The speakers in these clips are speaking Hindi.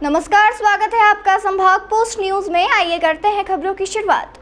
नमस्कार, स्वागत है आपका संभाग पोस्ट न्यूज में। आइए करते हैं खबरों की शुरुआत।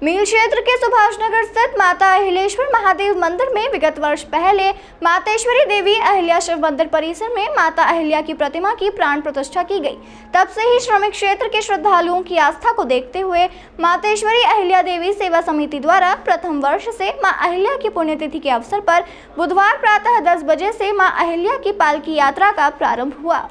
मील क्षेत्र के सुभाष नगर स्थित माता अहिलेश्वर महादेव मंदिर में विगत वर्ष पहले मातेश्वरी देवी अहिल्या शिव मंदिर परिसर में माता अहिल्या की प्रतिमा की प्राण प्रतिष्ठा की गई। तब से ही श्रमिक क्षेत्र के श्रद्धालुओं की आस्था को देखते हुए मातेश्वरी अहिल्या देवी सेवा समिति द्वारा प्रथम वर्ष से मां अहिल्या की पुण्यतिथि के अवसर पर बुधवार प्रातः 10 बजे से मां अहिल्या की पालकी यात्रा का प्रारंभ हुआ।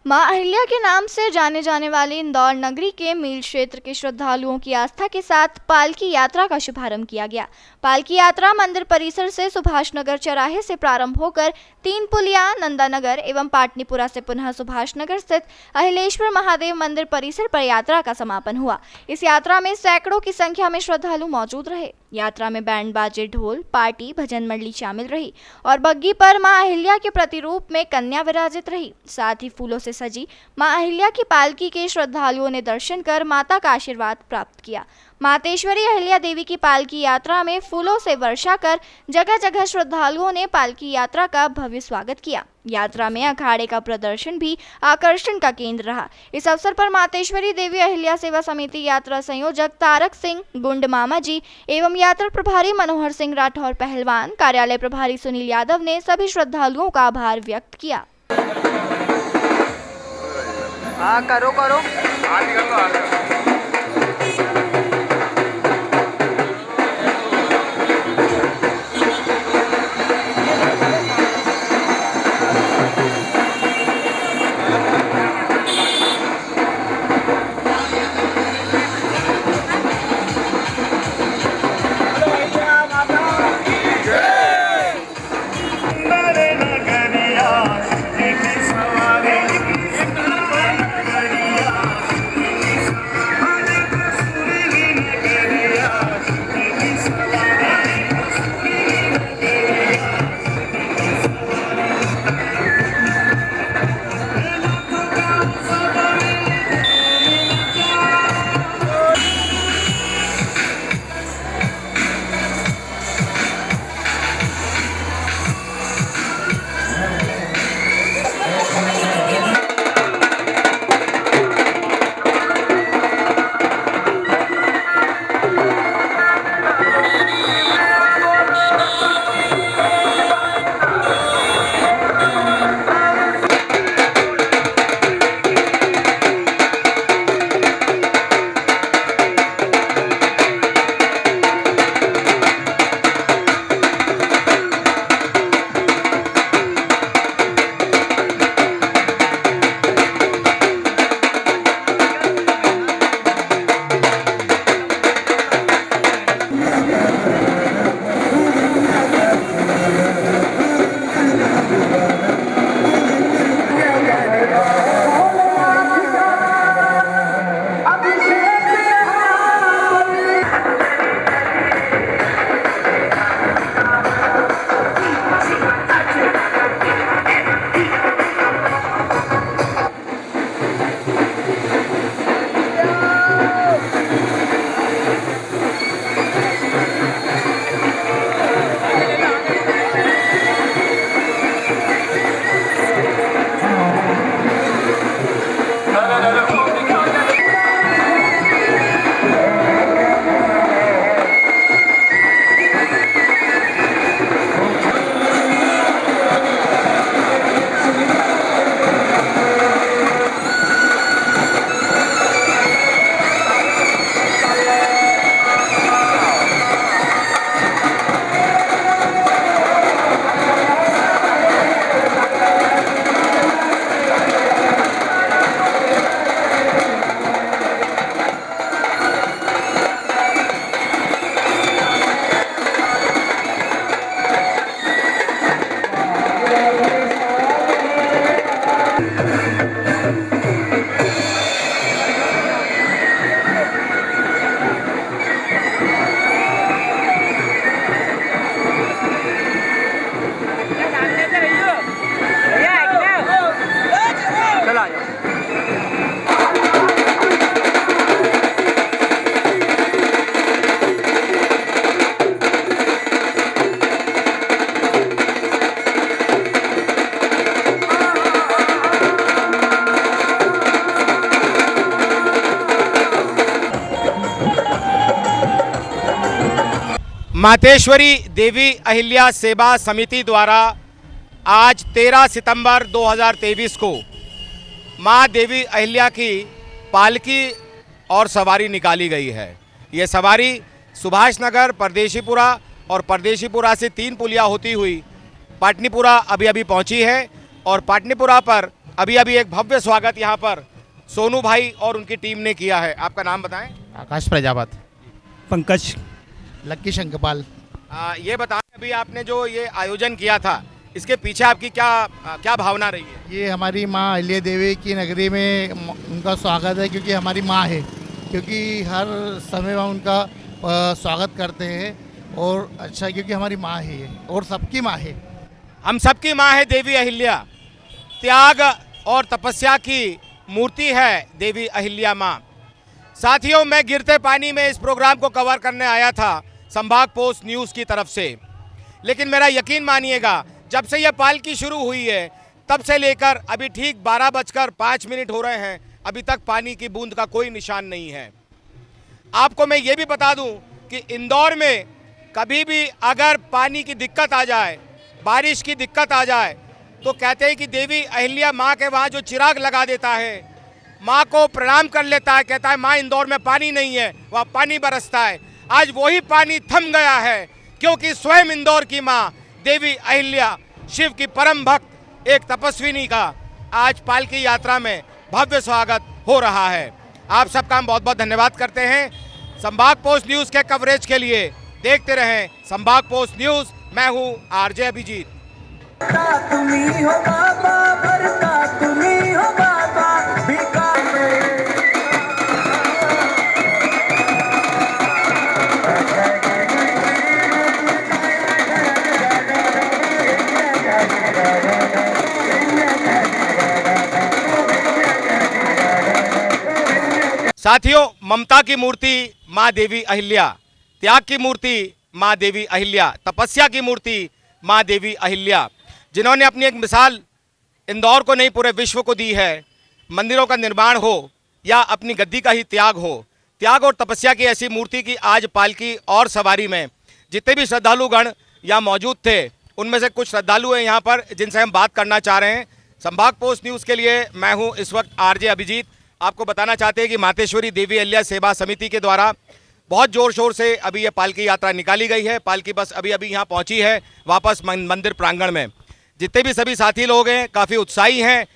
मां अहिल्या के नाम से जाने जाने वाली इंदौर नगरी के मील क्षेत्र के श्रद्धालुओं की आस्था के साथ पालकी यात्रा का शुभारंभ किया गया। पालकी यात्रा मंदिर परिसर से सुभाष नगर चौराहे से प्रारंभ होकर 3 पुलिया, नंदानगर एवं पाटनीपुरा से पुनः सुभाष नगर स्थित अहिलेश्वर महादेव मंदिर परिसर पर यात्रा का समापन हुआ। इस यात्रा में सैकड़ों की संख्या में श्रद्धालु मौजूद रहे। यात्रा में बैंड बाजे, ढोल, पार्टी, भजन मंडली शामिल रही और बग्गी पर मां अहिल्या के प्रतिरूप में कन्या विराजित रही। साथ ही फूलों से सजी मां अहिल्या की पालकी के श्रद्धालुओं ने दर्शन कर माता का आशीर्वाद प्राप्त किया। मातेश्वरी अहिल्या देवी की पालकी यात्रा में फूलों से वर्षा कर जगह जगह श्रद्धालुओं ने पालकी यात्रा का भव्य स्वागत किया। यात्रा में अखाड़े का प्रदर्शन भी आकर्षण का केंद्र रहा। इस अवसर पर मातेश्वरी देवी अहिल्या सेवा समिति यात्रा संयोजक तारक सिंह, गुंड मामा जी एवं यात्रा प्रभारी मनोहर सिंह राठौर पहलवान, कार्यालय प्रभारी सुनील यादव ने सभी श्रद्धालुओं का आभार व्यक्त किया। करो मातेश्वरी देवी अहिल्या सेवा समिति द्वारा आज 13 सितंबर 2023 को मां देवी अहिल्या की पालकी और सवारी निकाली गई है। ये सवारी सुभाष नगर, परदेशीपुरा और परदेशीपुरा से 3 पुलिया होती हुई पाटनीपुरा अभी अभी पहुंची है और पाटनीपुरा पर अभी अभी एक भव्य स्वागत यहां पर सोनू भाई और उनकी टीम ने किया है। आपका नाम बताएं। आकाश प्रजापत, पंकज, लक्की शंकपाल। ये बताएं, अभी आपने जो ये आयोजन किया था इसके पीछे आपकी क्या भावना रही है? ये हमारी माँ अहिल्या देवी की नगरी में उनका स्वागत है, क्योंकि हमारी माँ है, क्योंकि हर समय हम उनका स्वागत करते हैं और अच्छा, क्योंकि हमारी माँ है ये और सबकी माँ है। हम सबकी माँ है देवी अहिल्या, त्याग और तपस्या की मूर्ति है देवी अहिल्या माँ। साथियों, मैं गिरते पानी में इस प्रोग्राम को कवर करने आया था संभाग पोस्ट न्यूज़ की तरफ से, लेकिन मेरा यकीन मानिएगा, जब से यह पालकी शुरू हुई है तब से लेकर अभी ठीक 12:05 हो रहे हैं, अभी तक पानी की बूंद का कोई निशान नहीं है। आपको मैं ये भी बता दूं कि इंदौर में कभी भी अगर पानी की दिक्कत आ जाए, बारिश की दिक्कत आ जाए, तो कहते हैं कि देवी अहिल्या माँ के वहाँ जो चिराग लगा देता है, माँ को प्रणाम कर लेता है, कहता है माँ इंदौर में पानी नहीं है, वहाँ पानी बरसता है। आज वही पानी थम गया है, क्योंकि स्वयं इंदौर की माँ देवी अहिल्या, शिव की परम भक्त एक तपस्विनी का आज पालकी यात्रा में भव्य स्वागत हो रहा है। आप सबका हम बहुत बहुत धन्यवाद करते हैं। संभाग पोस्ट न्यूज़ के कवरेज के लिए देखते रहें संभाग पोस्ट न्यूज़। मैं हूं आरजे अभिजीत। तुम्ही हो बाबा, भरता तुम्ही हो बाबा, साथियों, ममता की मूर्ति माँ देवी अहिल्या, त्याग की मूर्ति माँ देवी अहिल्या, तपस्या की मूर्ति माँ देवी अहिल्या, जिन्होंने अपनी एक मिसाल इंदौर को नहीं पूरे विश्व को दी है। मंदिरों का निर्माण हो या अपनी गद्दी का ही त्याग हो, त्याग और तपस्या की ऐसी मूर्ति की आज पालकी और सवारी में जितने भी श्रद्धालुगण यहाँ मौजूद थे, उनमें से कुछ श्रद्धालु हैं यहाँ पर जिनसे हम बात करना चाह रहे हैं। संभाग पोस्ट न्यूज़ के लिए मैं हूँ इस वक्त आरजे अभिजीत। आपको बताना चाहते हैं कि मातेश्वरी देवी अहिल्या सेवा समिति के द्वारा बहुत जोर शोर से अभी ये पालकी यात्रा निकाली गई है। पालकी बस अभी अभी यहाँ पहुँची है वापस मंदिर प्रांगण में। जितने भी सभी साथी लोग हैं काफ़ी उत्साही हैं।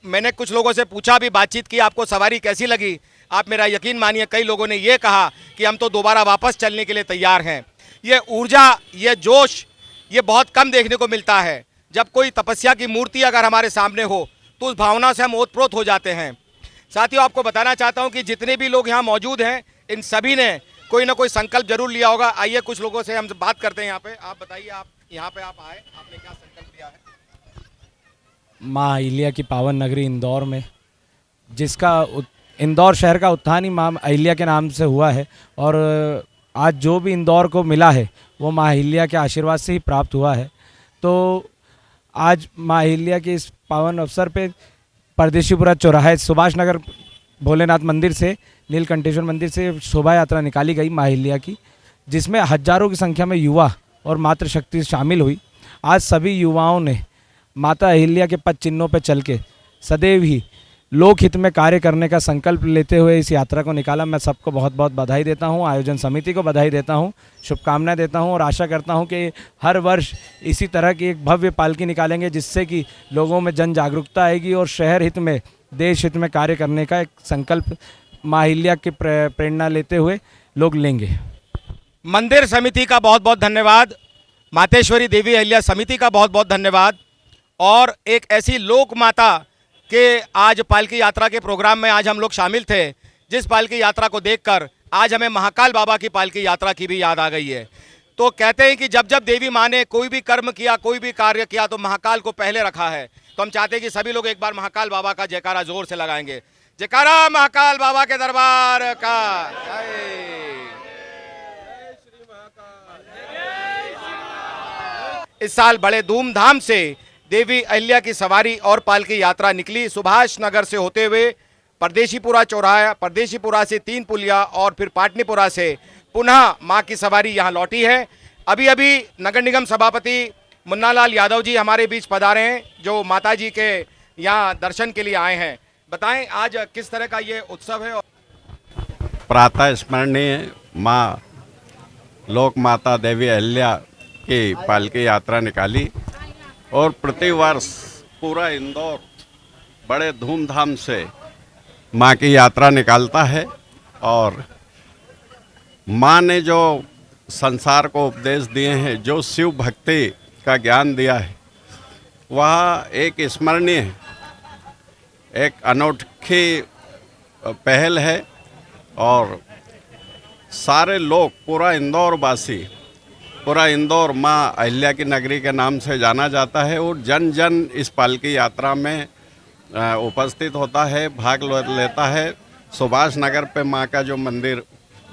मैंने कुछ लोगों से पूछा भी, बातचीत की, आपको सवारी कैसी लगी? आप मेरा यकीन मानिए, कई लोगों ने ये कहा कि हम तो दोबारा वापस चलने के लिए तैयार हैं। ये ऊर्जा, ये जोश, ये बहुत कम देखने को मिलता है। जब कोई तपस्या की मूर्ति अगर हमारे सामने हो तो उस भावना से हम ओतप्रोत हो जाते हैं। साथियों, आपको बताना चाहता हूं कि जितने भी लोग यहाँ मौजूद हैं, इन सभी ने कोई ना कोई संकल्प जरूर लिया होगा। आइए कुछ लोगों से हम बात करते हैं यहाँ पे। आप बताइए, आप यहाँ पे आप आए, आपने क्या संकल्प लिया है? माँ अहिल्या की पावन नगरी इंदौर में, जिसका इंदौर शहर का उत्थान ही माँ अहिल्या के नाम से हुआ है, और आज जो भी इंदौर को मिला है वो माँ अहिल्या के आशीर्वाद से ही प्राप्त हुआ है। तो आज माँ अहिल्या के इस पावन अवसर पे परदेशीपुरा चौराहे सुभाष नगर भोलेनाथ मंदिर से, नीलकंठेश्वर मंदिर से शोभा यात्रा निकाली गई माँ अहिल्या की, जिसमें हजारों की संख्या में युवा और मातृशक्ति शामिल हुई। आज सभी युवाओं ने माता अहिल्या के पद चिन्हों पर चल के सदैव ही लोकहित में कार्य करने का संकल्प लेते हुए इस यात्रा को निकाला। मैं सबको बहुत बहुत बधाई देता हूं, आयोजन समिति को बधाई देता हूं, शुभकामनाएं देता हूं और आशा करता हूं कि हर वर्ष इसी तरह की एक भव्य पालकी निकालेंगे, जिससे कि लोगों में जन जागरूकता आएगी और शहर हित में, देश हित में कार्य करने का एक संकल्प माँ अहिल्या की प्रेरणा लेते हुए लोग लेंगे। मंदिर समिति का बहुत बहुत धन्यवाद, मातेश्वरी देवी अहिल्या समिति का बहुत बहुत धन्यवाद, और एक ऐसी लोक माता के आज पालकी यात्रा के प्रोग्राम में आज हम लोग शामिल थे, जिस पालकी यात्रा को देखकर आज हमें महाकाल बाबा की पालकी यात्रा की भी याद आ गई है। तो कहते हैं कि जब जब देवी माँ ने कोई भी कर्म किया, कोई भी कार्य किया, तो महाकाल को पहले रखा है। तो हम चाहते हैं कि सभी लोग एक बार महाकाल बाबा का जयकारा जोर से लगाएंगे। जयकारा महाकाल बाबा के दरबार का। इस साल बड़े धूमधाम से देवी अहिल्या की सवारी और पालकी यात्रा निकली। सुभाष नगर से होते हुए परदेशीपुरा चौराहा, परदेशीपुरा से 3 पुलिया और फिर पाटनीपुरा से पुनः मां की सवारी यहां लौटी है। अभी अभी नगर निगम सभापति मुन्नालाल यादव जी हमारे बीच पधारे हैं, जो माता जी के यहां दर्शन के लिए आए हैं। बताएं आज किस तरह का ये उत्सव है। प्रातः स्मरणीय माँ लोक माता देवी अहिल्या की पालकी यात्रा निकाली और प्रतिवर्ष पूरा इंदौर बड़े धूमधाम से माँ की यात्रा निकालता है। और माँ ने जो संसार को उपदेश दिए हैं, जो शिव भक्ति का ज्ञान दिया है, वह एक स्मरणीय है, एक अनोखी पहल है। और सारे लोग, पूरा इंदौर वासी, पूरा इंदौर माँ अहिल्या की नगरी के नाम से जाना जाता है और जन जन इस पालकी यात्रा में उपस्थित होता है, भाग लेता है। सुभाष नगर पे माँ का जो मंदिर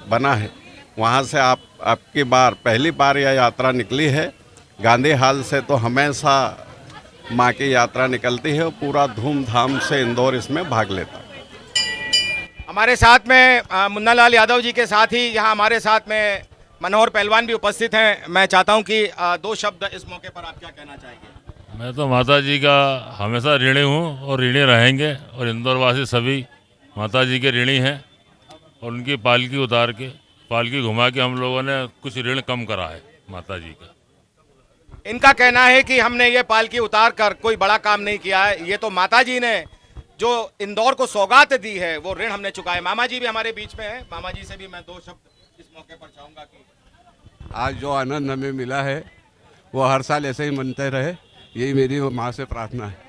बना है, वहाँ से आपकी पहली बार यह यात्रा निकली है। गांधी हाल से तो हमेशा माँ की यात्रा निकलती है और पूरा धूमधाम से इंदौर इसमें भाग लेता है। हमारे साथ में मुन्नालाल यादव जी के साथ ही यहाँ हमारे साथ में मनोहर पहलवान भी उपस्थित हैं। मैं चाहता हूँ कि दो शब्द इस मौके पर आप क्या कहना चाहेंगे। मैं तो माता जी का हमेशा ऋणी हूँ और ऋणी रहेंगे, और इंदौर वासी सभी माता जी के ऋणी हैं। और उनकी पालकी उतार के, पालकी घुमा के हम लोगों ने कुछ ऋण कम करा है माता जी का। इनका कहना है कि हमने ये पालकी उतार कर कोई बड़ा काम नहीं किया है, ये तो माता जी ने जो इंदौर को सौगात दी है वो ऋण हमने चुकाए। मामा जी भी हमारे बीच में हैं, मामा जी से भी मैं दो शब्द इस मौके पर चाहूंगा कि आज जो आनंद हमें मिला है वो हर साल ऐसे ही मनते रहे, यही मेरी माँ से प्रार्थना है।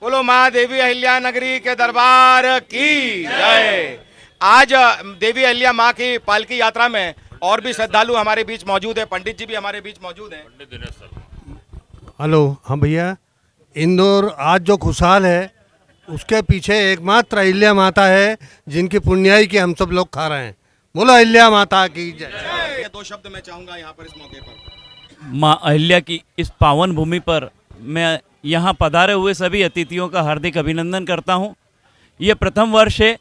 बोलो माँ देवी अहिल्या नगरी के दरबार की जय। आज देवी अहिल्या माँ की पालकी यात्रा में और भी श्रद्धालु हमारे बीच मौजूद है, पंडित जी भी हमारे बीच मौजूद हैं। पंडित दिनेश सर। हेलो। हाँ भैया, इंदौर आज जो खुशहाल है उसके पीछे एकमात्र अहिल्या माता है, जिनकी पुण्याई की हम सब लोग खा रहे हैं। बोलो अहिल्या माता की जय। ये दो शब्द मैं चाहूंगा यहाँ पर इस मौके पर। माँ अहिल्या की इस पावन भूमि पर मैं यहाँ पधारे हुए सभी अतिथियों का हार्दिक अभिनंदन करता हूँ। ये प्रथम वर्ष है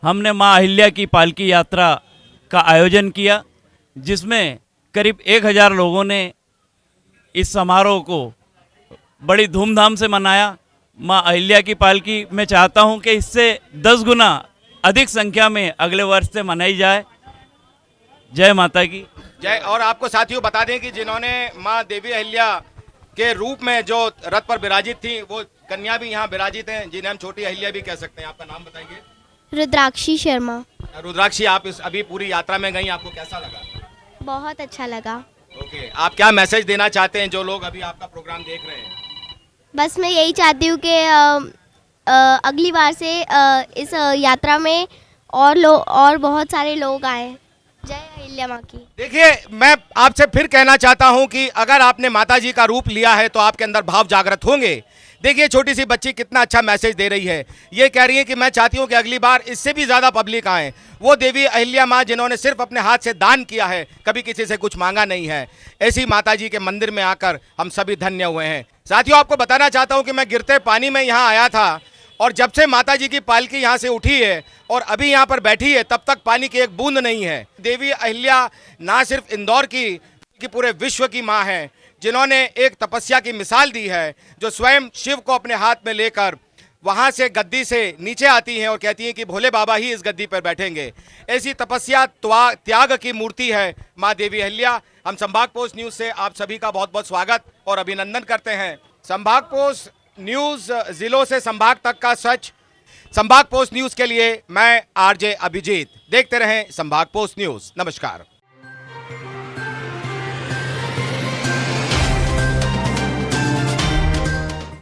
हमने माँ अहिल्या की पालकी यात्रा का आयोजन किया, जिसमें करीब 1000 लोगों ने इस समारोह को बड़ी धूमधाम से मनाया। माँ अहिल्या की पालकी मैं चाहता हूँ कि इससे 10 गुना अधिक संख्या में अगले वर्ष से मनाई जाए। जय माता की जय। और आपको साथियों बता दें कि जिन्होंने माँ देवी अहिल्या के रूप में जो रथ पर विराजित थी, वो कन्या भी यहाँ विराजित हैं, जिन्हें हम छोटी अहिल्या भी कह सकते हैं। आपका नाम बताइए। रुद्राक्षी शर्मा। रुद्राक्षी, आप इस अभी पूरी यात्रा में गई, आपको कैसा लगा। बहुत अच्छा लगा। ओके, आप क्या मैसेज देना चाहते हैं जो लोग अभी आपका प्रोग्राम देख रहे हैं। बस मैं यही चाहती हूँ कि अगली बार से इस यात्रा में और बहुत सारे लोग आए। जय अहिल्या माँ की। देखिए, मैं आपसे फिर कहना चाहता हूं कि अगर आपने माता जी का रूप लिया है तो आपके अंदर भाव जागृत होंगे। देखिए छोटी सी बच्ची कितना अच्छा मैसेज दे रही है। ये कह रही है कि मैं चाहती हूं कि अगली बार इससे भी ज़्यादा पब्लिक आए। वो देवी अहिल्या माँ जिन्होंने सिर्फ अपने हाथ से दान किया है, कभी किसी से कुछ मांगा नहीं है, ऐसी माता जी के मंदिर में आकर हम सभी धन्य हुए हैं। साथियों, आपको बताना चाहता हूँ कि मैं गिरते पानी में यहाँ आया था, और जब से माता जी की पालकी यहाँ से उठी है और अभी यहाँ पर बैठी है, तब तक पानी की एक बूंद नहीं है। देवी अहिल्या ना सिर्फ इंदौर की पूरे विश्व की माँ है, जिन्होंने एक तपस्या की मिसाल दी है, जो स्वयं शिव को अपने हाथ में लेकर वहाँ से गद्दी से नीचे आती हैं और कहती हैं कि भोले बाबा ही इस गद्दी पर बैठेंगे। ऐसी तपस्या त्याग की मूर्ति है माँ देवी अहिल्या। हम संभाग पोस्ट न्यूज़ से आप सभी का बहुत बहुत स्वागत और अभिनंदन करते हैं। संभाग पोस्ट न्यूज़, जिलों से संभाग तक का सच। संभाग पोस्ट न्यूज़ के लिए मैं आरजे अभिजीत। देखते रहें संभाग पोस्ट न्यूज़। नमस्कार।